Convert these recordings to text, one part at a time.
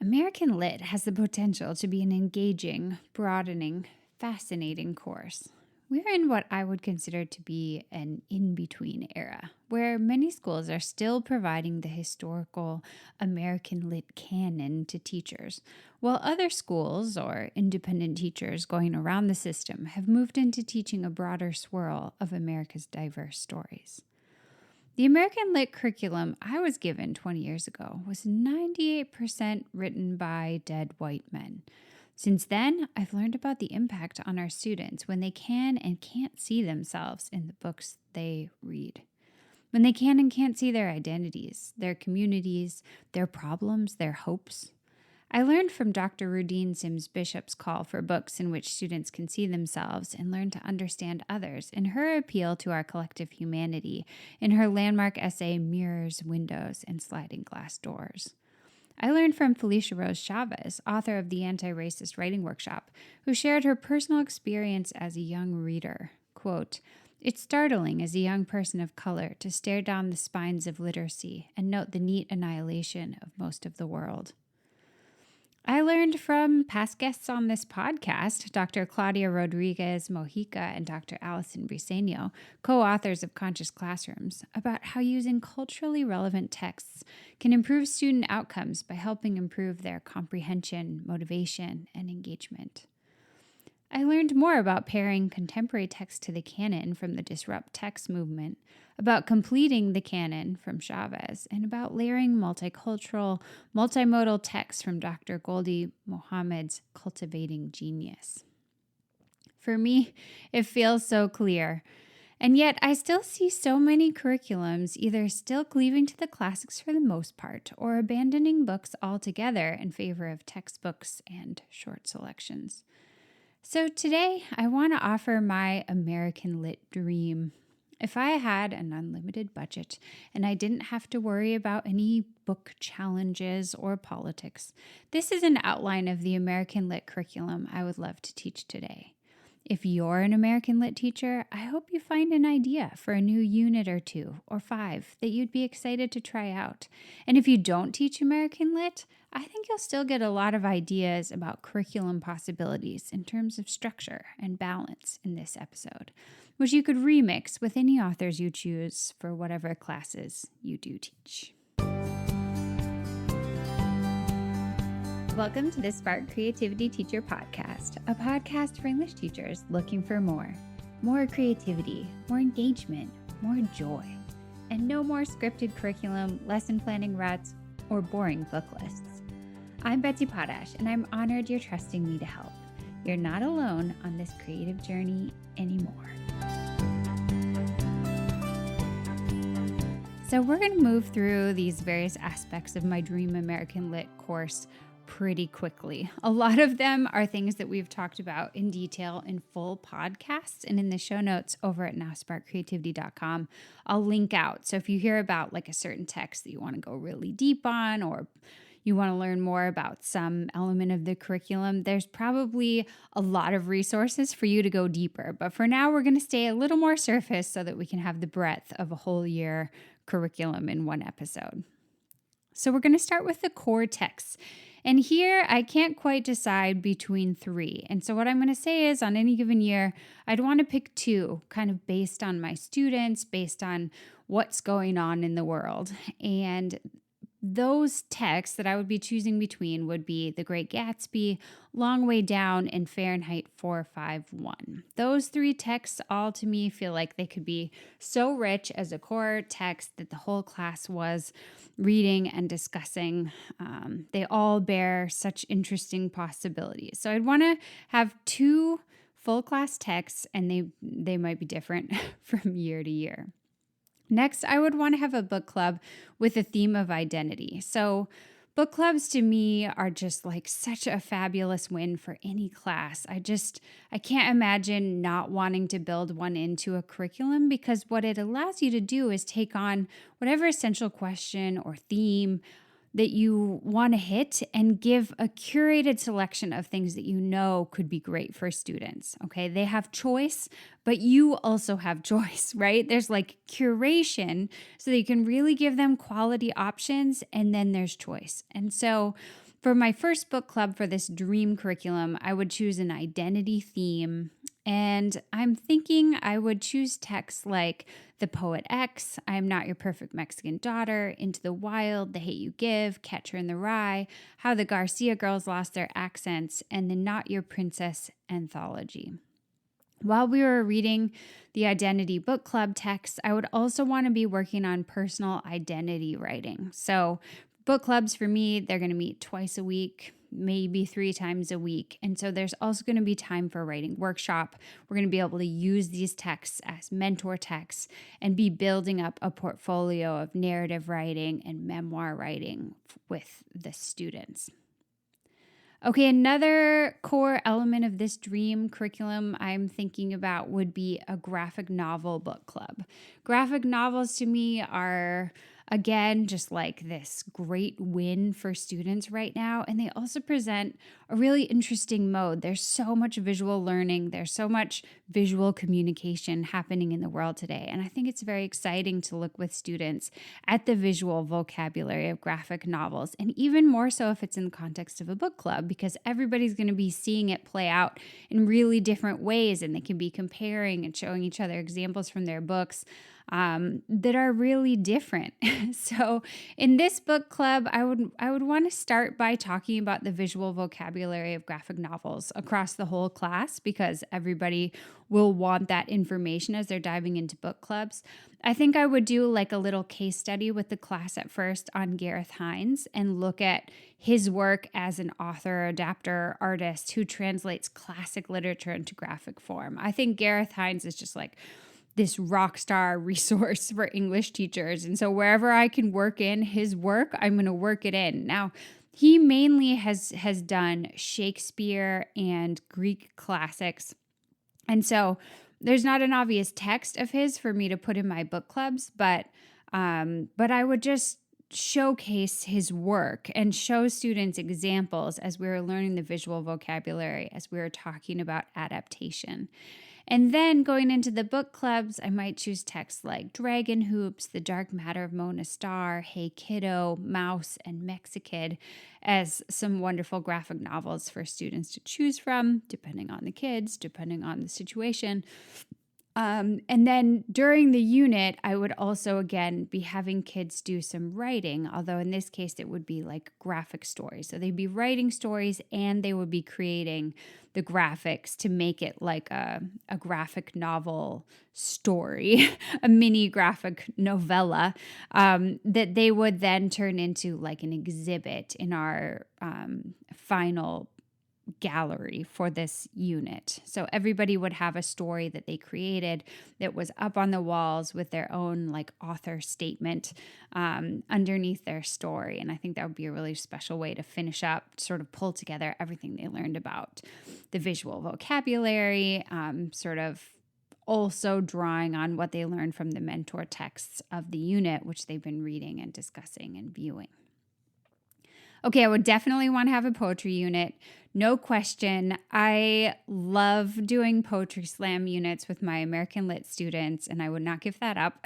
American Lit has the potential to be an engaging, broadening, fascinating course. We're in what I would consider to be an in-between era, where many schools are still providing the historical American Lit canon to teachers, while other schools or independent teachers going around the system have moved into teaching a broader swirl of America's diverse stories. The American Lit curriculum I was given 20 years ago was 98% written by dead white men. Since then, I've learned about the impact on our students when they can and can't see themselves in the books they read. When they can and can't see their identities, their communities, their problems, their hopes. I learned from Dr. Rudine Sims Bishop's call for books in which students can see themselves and learn to understand others, in her appeal to our collective humanity, in her landmark essay, Mirrors, Windows, and Sliding Glass Doors. I learned from Felicia Rose Chavez, author of the Anti-Racist Writing Workshop, who shared her personal experience as a young reader. Quote, "It's startling as a young person of color to stare down the spines of literacy and note the neat annihilation of most of the world." I learned from past guests on this podcast, Dr. Claudia Rodriguez Mojica and Dr. Allison Briseño, co-authors of Conscious Classrooms, about how using culturally relevant texts can improve student outcomes by helping improve their comprehension, motivation, and engagement. I learned more about pairing contemporary text to the canon from the Disrupt Text movement, about completing the canon from Chavez, and about layering multicultural, multimodal text from Dr. Gholdy Muhammad's Cultivating Genius. For me, it feels so clear. And yet, I still see so many curriculums either still cleaving to the classics for the most part or abandoning books altogether in favor of textbooks and short selections. So today, I want to offer my American Lit dream. If I had an unlimited budget and I didn't have to worry about any book challenges or politics, this is an outline of the American Lit curriculum I would love to teach today. If you're an American Lit teacher, I hope you find an idea for a new unit or 2 or 5 that you'd be excited to try out. And if you don't teach American Lit, I think you'll still get a lot of ideas about curriculum possibilities in terms of structure and balance in this episode, which you could remix with any authors you choose for whatever classes you do teach. Welcome to the Spark Creativity Teacher Podcast, a podcast for English teachers looking for more. More creativity, more engagement, more joy, and no more scripted curriculum, lesson planning ruts, or boring book lists. I'm Betsy Potash, and I'm honored you're trusting me to help. You're not alone on this creative journey anymore. So we're going to move through these various aspects of my Dream American Lit course pretty quickly. A lot of them are things that we've talked about in detail in full podcasts and in the show notes over at nowsparkcreativity.com. I'll link out. So if you hear about like a certain text that you want to go really deep on, or you want to learn more about some element of the curriculum, there's probably a lot of resources for you to go deeper. But for now, we're going to stay a little more surface so that we can have the breadth of a whole year curriculum in one episode. So we're going to start with the core texts. And here I can't quite decide between 3. And so what I'm going to say is on any given year, I'd want to pick 2, kind of based on my students, based on what's going on in the world. And those texts that I would be choosing between would be The Great Gatsby, Long Way Down, and Fahrenheit 451. Those 3 texts all to me feel like they could be so rich as a core text that the whole class was reading and discussing. They all bear such interesting possibilities. So I'd want to have 2 full class texts, and they might be different from year to year. Next, I would want to have a book club with a theme of identity. So book clubs to me are just like such a fabulous win for any class. I can't imagine not wanting to build one into a curriculum, because what it allows you to do is take on whatever essential question or theme that you want to hit and give a curated selection of things that you know could be great for students, okay? They have choice, but you also have choice, right? There's like curation so that you can really give them quality options, and then there's choice. And so For my first book club for this dream curriculum, I would choose an identity theme. And I'm thinking I would choose texts like The Poet X, I Am Not Your Perfect Mexican Daughter, Into the Wild, The Hate You Give, Catcher in the Rye, How the Garcia Girls Lost Their Accents, and the Not Your Princess anthology. While we were reading the identity book club text, I would also want to be working on personal identity writing. So book clubs for me, they're going to meet twice a week, maybe 3 times a week. And so there's also going to be time for writing workshop. We're going to be able to use these texts as mentor texts and be building up a portfolio of narrative writing and memoir writing with the students. Okay, another core element of this dream curriculum I'm thinking about would be a graphic novel book club. Graphic novels to me are, again, just like this great win for students right now. And they also present a really interesting mode. There's so much visual learning. There's so much visual communication happening in the world today. And I think it's very exciting to look with students at the visual vocabulary of graphic novels. And even more so if it's in the context of a book club, because everybody's going to be seeing it play out in really different ways. And they can be comparing and showing each other examples from their books that are really different. So in this book club, I would want to start by talking about the visual vocabulary of graphic novels across the whole class, because everybody will want that information as they're diving into book clubs. I think I would do like a little case study with the class at first on Gareth Hines and look at his work as an author, adapter, artist who translates classic literature into graphic form. I think Gareth Hines is just like this rock star resource for English teachers. And so wherever I can work in his work, I'm going to work it in. Now, he mainly has done Shakespeare and Greek classics. And so there's not an obvious text of his for me to put in my book clubs, but I would just showcase his work and show students examples as we were learning the visual vocabulary, as we were talking about adaptation. And then going into the book clubs, I might choose texts like Dragon Hoops, The Dark Matter of Mona Starr, Hey Kiddo, Mouse, and Mexikid as some wonderful graphic novels for students to choose from, depending on the kids, depending on the situation. And then during the unit, I would also, again, be having kids do some writing, although in this case, it would be like graphic stories. So they'd be writing stories and they would be creating the graphics to make it like a graphic novel story, a mini graphic novella that they would then turn into like an exhibit in our final gallery for this unit. So everybody would have a story that they created that was up on the walls with their own like author statement underneath their story. And I think that would be a really special way to finish up, sort of pull together everything they learned about the visual vocabulary, sort of also drawing on what they learned from the mentor texts of the unit, which they've been reading and discussing and viewing. Okay, I would definitely want to have a poetry unit. No question. I love doing poetry slam units with my American Lit students, and I would not give that up.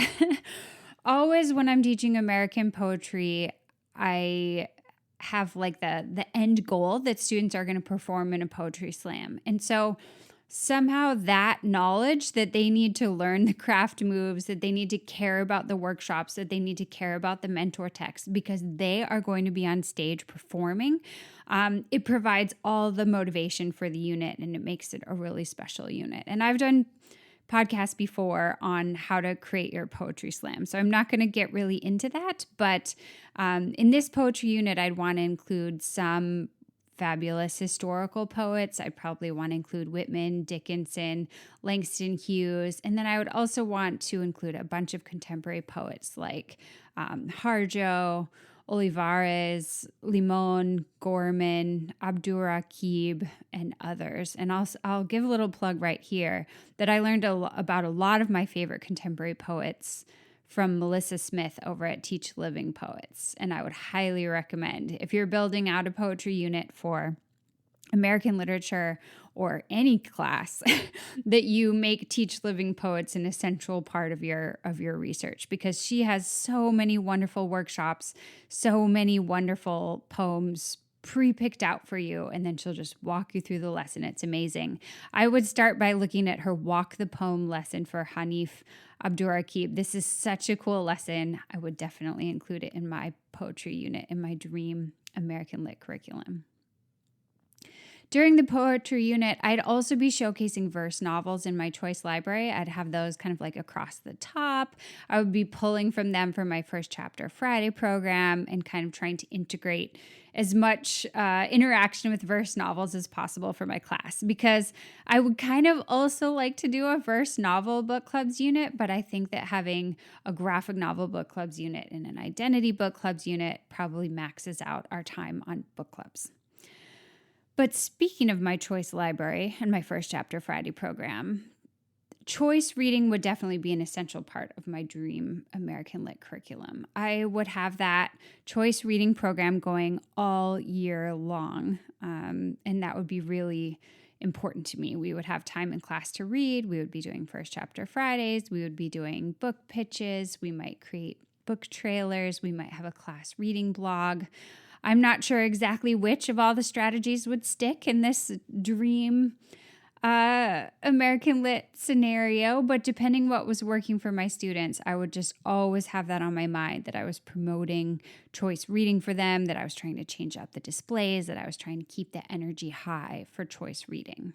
Always when I'm teaching American poetry, I have like the end goal that students are going to perform in a poetry slam. And so somehow that knowledge that they need to learn the craft moves, that they need to care about the workshops, that they need to care about the mentor text because they are going to be on stage performing, it provides all the motivation for the unit and it makes it a really special unit. And I've done podcasts before on how to create your poetry slam. So I'm not going to get really into that, but in this poetry unit, I'd want to include some fabulous historical poets. I'd probably want to include Whitman, Dickinson, Langston Hughes, and then I would also want to include a bunch of contemporary poets like Harjo, Olivares, Limon, Gorman, Abdurraqib, and others. And I'll give a little plug right here that I learned about a lot of my favorite contemporary poets from Melissa Smith over at Teach Living Poets. And I would highly recommend, if you're building out a poetry unit for American literature or any class, that you make Teach Living Poets an essential part of your research, because she has so many wonderful workshops, so many wonderful poems pre-picked out for you, and then she'll just walk you through the lesson. It's amazing. I would start by looking at her Walk the Poem lesson for Hanif Abdurraqib. This is such a cool lesson. I would definitely include it in my poetry unit in my dream American Lit curriculum. During the poetry unit, I'd also be showcasing verse novels in my choice library. I'd have those kind of like across the top. I would be pulling from them for my First Chapter Friday program and kind of trying to integrate as much interaction with verse novels as possible for my class, because I would kind of also like to do a verse novel book clubs unit, but I think that having a graphic novel book clubs unit and an identity book clubs unit probably maxes out our time on book clubs. But speaking of my choice library and my First Chapter Friday program, choice reading would definitely be an essential part of my dream American Lit curriculum. I would have that choice reading program going all year long, and that would be really important to me. We would have time in class to read. We would be doing First Chapter Fridays. We would be doing book pitches. We might create book trailers. We might have a class reading blog. I'm not sure exactly which of all the strategies would stick in this dream American Lit scenario, but depending what was working for my students, I would just always have that on my mind, that I was promoting choice reading for them, that I was trying to change up the displays, that I was trying to keep the energy high for choice reading.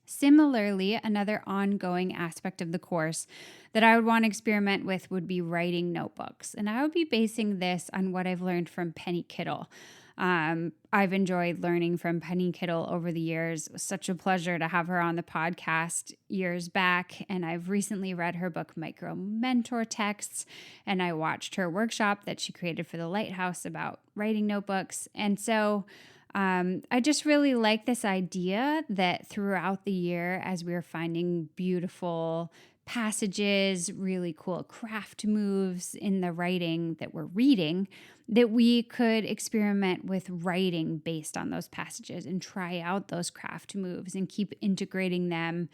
Similarly, another ongoing aspect of the course that I would want to experiment with would be writing notebooks. And I would be basing this on what I've learned from Penny Kittle. I've enjoyed learning from Penny Kittle over the years. It was such a pleasure to have her on the podcast years back. And I've recently read her book, Micro Mentor Texts, and I watched her workshop that she created for the Lighthouse about writing notebooks. And so I just really like this idea that throughout the year, as we were finding beautiful passages, really cool craft moves in the writing that we're reading, that we could experiment with writing based on those passages and try out those craft moves and keep integrating them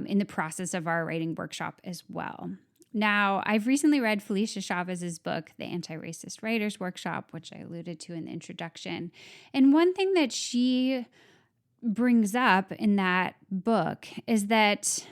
in the process of our writing workshop as well. Now, I've recently read Felicia Chavez's book, The Anti-Racist Writers Workshop, which I alluded to in the introduction. And one thing that she brings up in that book is that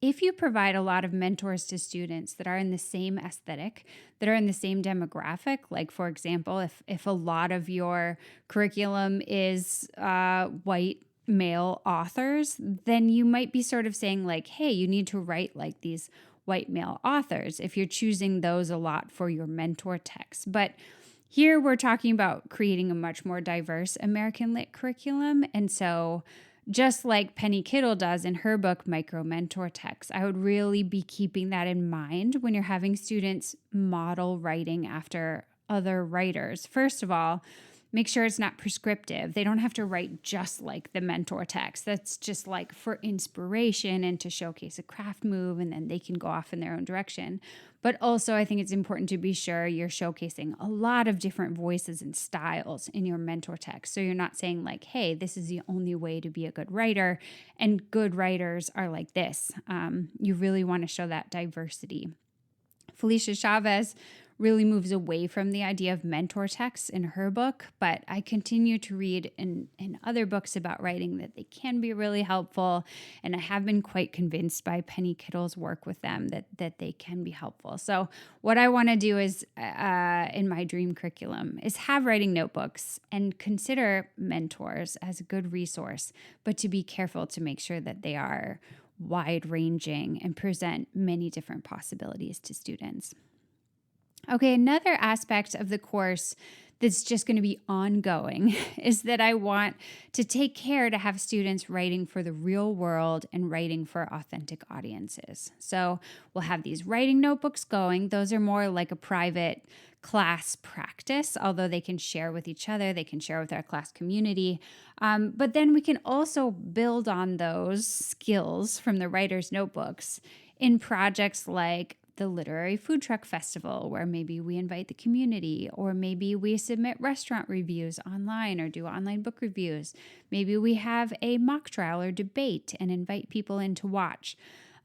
if you provide a lot of mentors to students that are in the same aesthetic, that are in the same demographic, like, for example, if a lot of your curriculum is white male authors, then you might be sort of saying like, hey, you need to write like these white male authors if you're choosing those a lot for your mentor text. But here we're talking about creating a much more diverse American Lit curriculum. And so just like Penny Kittle does in her book, Micro Mentor Texts, I would really be keeping that in mind when you're having students model writing after other writers. First of all, make sure it's not prescriptive. They don't have to write just like the mentor text. That's just like for inspiration and to showcase a craft move, and then they can go off in their own direction. But also, I think it's important to be sure you're showcasing a lot of different voices and styles in your mentor text. So you're not saying like, hey, this is the only way to be a good writer, and good writers are like this. You really want to show that diversity. Felicia Chavez really moves away from the idea of mentor texts in her book, but I continue to read in other books about writing that they can be really helpful, and I have been quite convinced by Penny Kittle's work with them that they can be helpful. So what I want to do is, in my dream curriculum, is have writing notebooks and consider mentors as a good resource, but to be careful to make sure that they are wide-ranging and present many different possibilities to students. Okay, another aspect of the course that's just going to be ongoing is that I want to take care to have students writing for the real world and writing for authentic audiences. So we'll have these writing notebooks going. Those are more like a private class practice, although they can share with each other, they can share with our class community. But then we can also build on those skills from the writer's notebooks in projects like the Literary Food Truck Festival, where maybe we invite the community, or maybe we submit restaurant reviews online or do online book reviews. Maybe we have a mock trial or debate and invite people in to watch.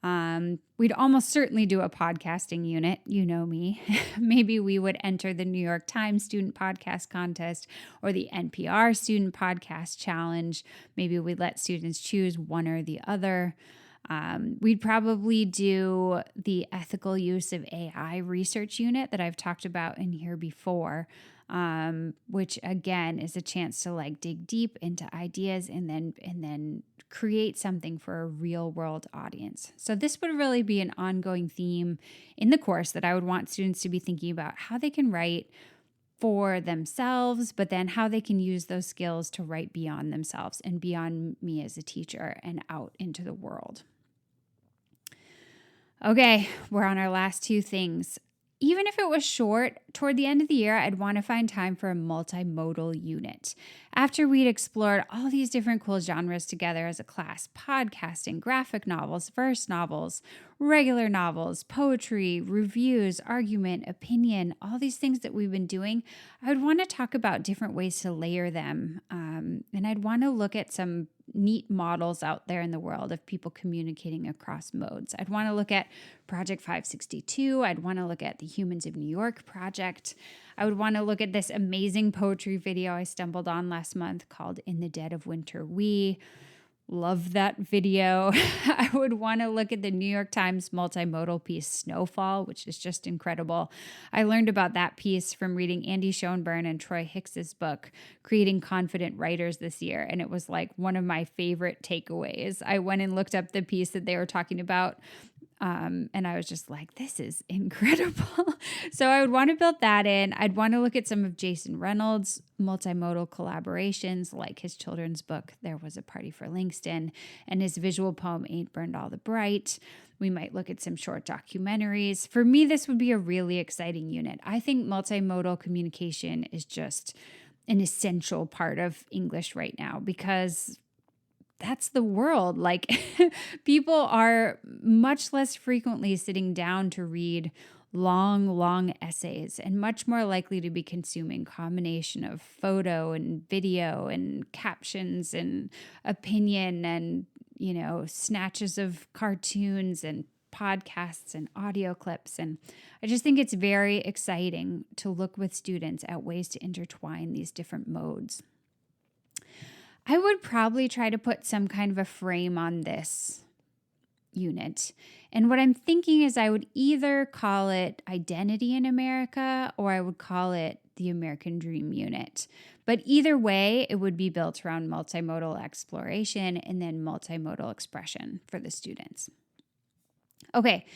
We'd almost certainly do a podcasting unit. You know me. Maybe we would enter the New York Times Student Podcast Contest or the NPR Student Podcast Challenge. Maybe we'd let students choose one or the other. We'd probably do the ethical use of AI research unit that I've talked about in here before, which again is a chance to like dig deep into ideas and then create something for a real world audience. So this would really be an ongoing theme in the course that I would want students to be thinking about how they can write for themselves, but then how they can use those skills to write beyond themselves and beyond me as a teacher and out into the world. Okay, we're on our last two things. Even if it was short, toward the end of the year, I'd want to find time for a multimodal unit. After we'd explored all these different cool genres together as a class, podcasting, graphic novels, verse novels, regular novels, poetry, reviews, argument, opinion, all these things that we've been doing, I would want to talk about different ways to layer them. And I'd want to look at some neat models out there in the world of people communicating across modes. I'd want to look at Project 562. I'd want to look at the Humans of New York project. I would want to look at this amazing poetry video I stumbled on last month called In the Dead of Winter We. Love that video. I would want to look at the New York Times multimodal piece Snowfall, which is just incredible. I learned about that piece from reading Andy Schoenburn and Troy Hicks's book, Creating Confident Writers, this year, and it was like one of my favorite takeaways. I went and looked up the piece that they were talking about, and I was just like, this is incredible. So I would want to build that in. I'd want to look at some of Jason Reynolds' multimodal collaborations, like his children's book, There Was a Party for Langston, and his visual poem, Ain't Burned All the Bright. We might look at some short documentaries. For me, this would be a really exciting unit. I think multimodal communication is just an essential part of English right now because that's the world. Like people are much less frequently sitting down to read long essays and much more likely to be consuming combination of photo and video and captions and opinion and, you know, snatches of cartoons and podcasts and audio clips. And I just think it's very exciting to look with students at ways to intertwine these different modes. I would probably try to put some kind of a frame on this unit. And what I'm thinking is I would either call it Identity in America or I would call it the American Dream Unit. But either way, it would be built around multimodal exploration and then multimodal expression for the students. Okay.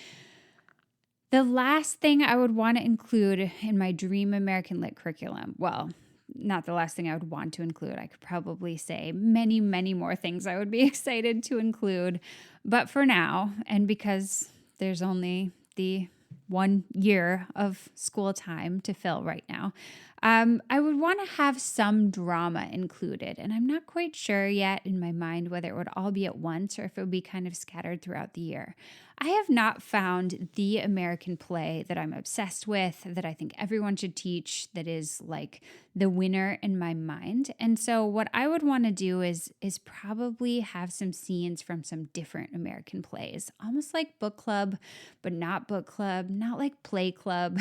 The last thing I would want to include in my Dream American Lit curriculum, well, not the last thing I would want to include. I could probably say many, many more things I would be excited to include. But for now, and because there's only the 1 year of school time to fill right now, I would want to have some drama included. And I'm not quite sure yet in my mind whether it would all be at once or if it would be kind of scattered throughout the year. I have not found the American play that I'm obsessed with, that I think everyone should teach, that is like the winner in my mind. And so what I would want to do is probably have some scenes from some different American plays, almost like book club, but not book club, not like play club,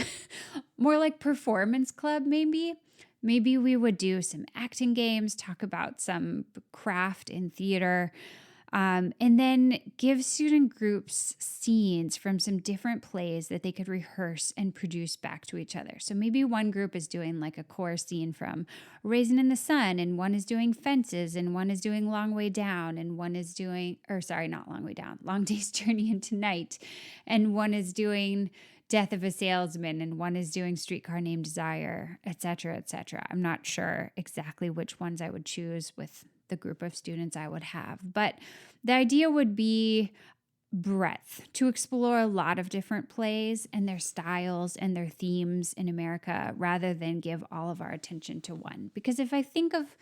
more like performance club maybe. Maybe we would do some acting games, talk about some craft in theater, and then give student groups scenes from some different plays that they could rehearse and produce back to each other. So maybe one group is doing like a core scene from Raisin in the Sun, and one is doing Fences, and one is doing Long Way Down, and one is doing, not Long Way Down, Long Day's Journey into Night, and one is doing Death of a Salesman, and one is doing Streetcar Named Desire, etc., etc. I'm not sure exactly which ones I would choose with the group of students I would have, but the idea would be breadth, to explore a lot of different plays and their styles and their themes in America rather than give all of our attention to one. Because if I think of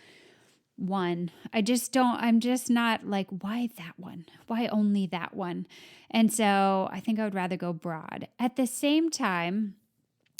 one, I'm just not like, why that one? Why only that one? And so I think I would rather go broad. At the same time,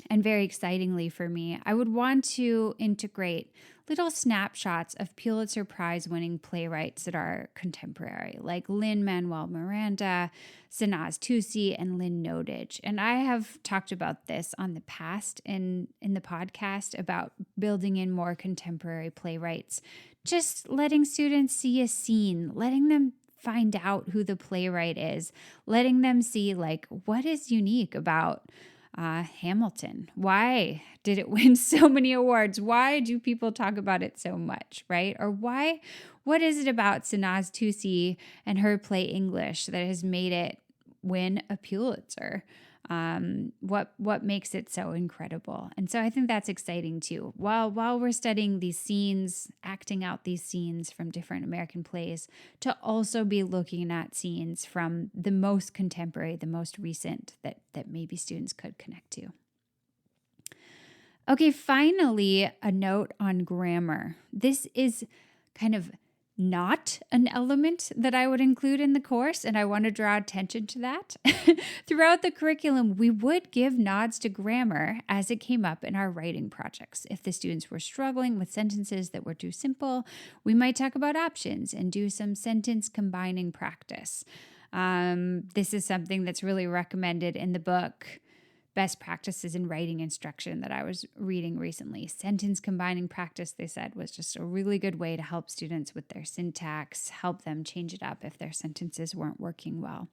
and very excitingly for me, I would want to integrate little snapshots of Pulitzer Prize winning playwrights that are contemporary, like Lin-Manuel Miranda, Sanaz Tusi, and Lynn Nottage. And I have talked about this on the past in the podcast about building in more contemporary playwrights, just letting students see a scene, letting them find out who the playwright is, letting them see like what is unique about Hamilton. Why did it win so many awards? Why do people talk about it so much, right? Or what is it about Sanaz Tusi and her play English that has made it win a Pulitzer? What makes it so incredible? And so I think that's exciting too. While we're studying these scenes, acting out these scenes from different American plays, to also be looking at scenes from the most contemporary, the most recent that maybe students could connect to. Okay, finally, a note on grammar. This is kind of not an element that I would include in the course, and I want to draw attention to that. Throughout the curriculum, we would give nods to grammar as it came up in our writing projects. If the students were struggling with sentences that were too simple, we might talk about options and do some sentence combining practice. This is something that's really recommended in the book Best Practices in Writing Instruction that I was reading recently. Sentence combining practice, they said, was just a really good way to help students with their syntax, help them change it up if their sentences weren't working well.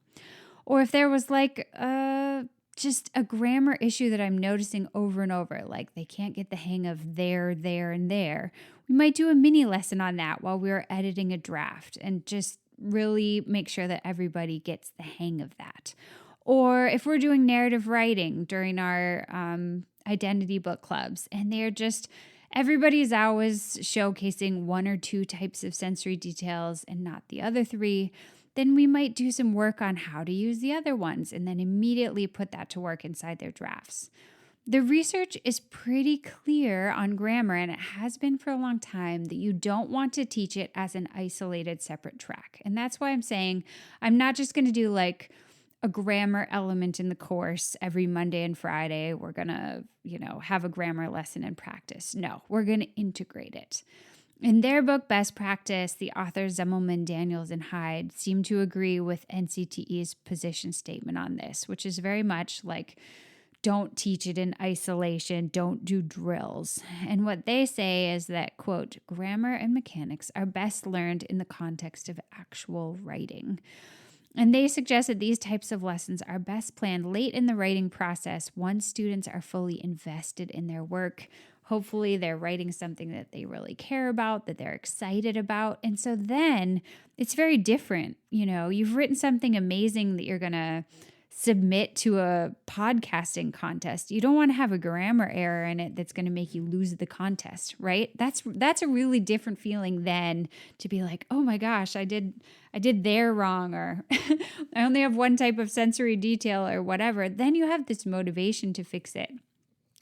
Or if there was like just a grammar issue that I'm noticing over and over, like they can't get the hang of there, and there, we might do a mini lesson on that while we were editing a draft and just really make sure that everybody gets the hang of that. Or if we're doing narrative writing during our identity book clubs, and they're just, everybody's always showcasing one or two types of sensory details and not the other three, then we might do some work on how to use the other ones and then immediately put that to work inside their drafts. The research is pretty clear on grammar, and it has been for a long time, that you don't want to teach it as an isolated separate track. And that's why I'm saying I'm not just going to do like a grammar element in the course every Monday and Friday. We're going to, have a grammar lesson and practice. No, we're going to integrate it. In their book, Best Practice, the authors Zemelman, Daniels, and Hyde seem to agree with NCTE's position statement on this, which is very much like, don't teach it in isolation, don't do drills. And what they say is that, quote, grammar and mechanics are best learned in the context of actual writing. And they suggest that these types of lessons are best planned late in the writing process once students are fully invested in their work. Hopefully they're writing something that they really care about, that they're excited about. And so then it's very different. You've written something amazing that you're going to submit to a podcasting contest. You don't want to have a grammar error in it that's going to make you lose the contest, right? That's a really different feeling than to be like, oh my gosh, I did there wrong, or I only have one type of sensory detail or whatever. Then you have this motivation to fix it.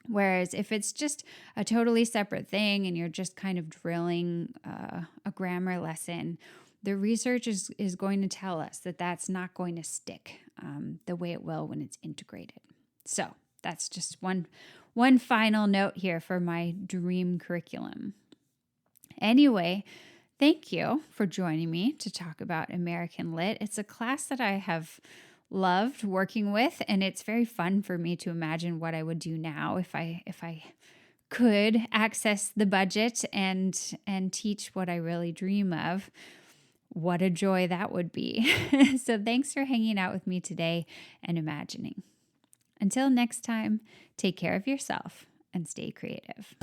Whereas if it's just a totally separate thing and you're just kind of drilling a grammar lesson, the research is going to tell us that that's not going to stick the way it will when it's integrated. So that's just one final note here for my dream curriculum. Anyway, thank you for joining me to talk about American Lit. It's a class that I have loved working with, and it's very fun for me to imagine what I would do now if I could access the budget and teach what I really dream of. What a joy that would be. So thanks for hanging out with me today and imagining. Until next time, take care of yourself and stay creative.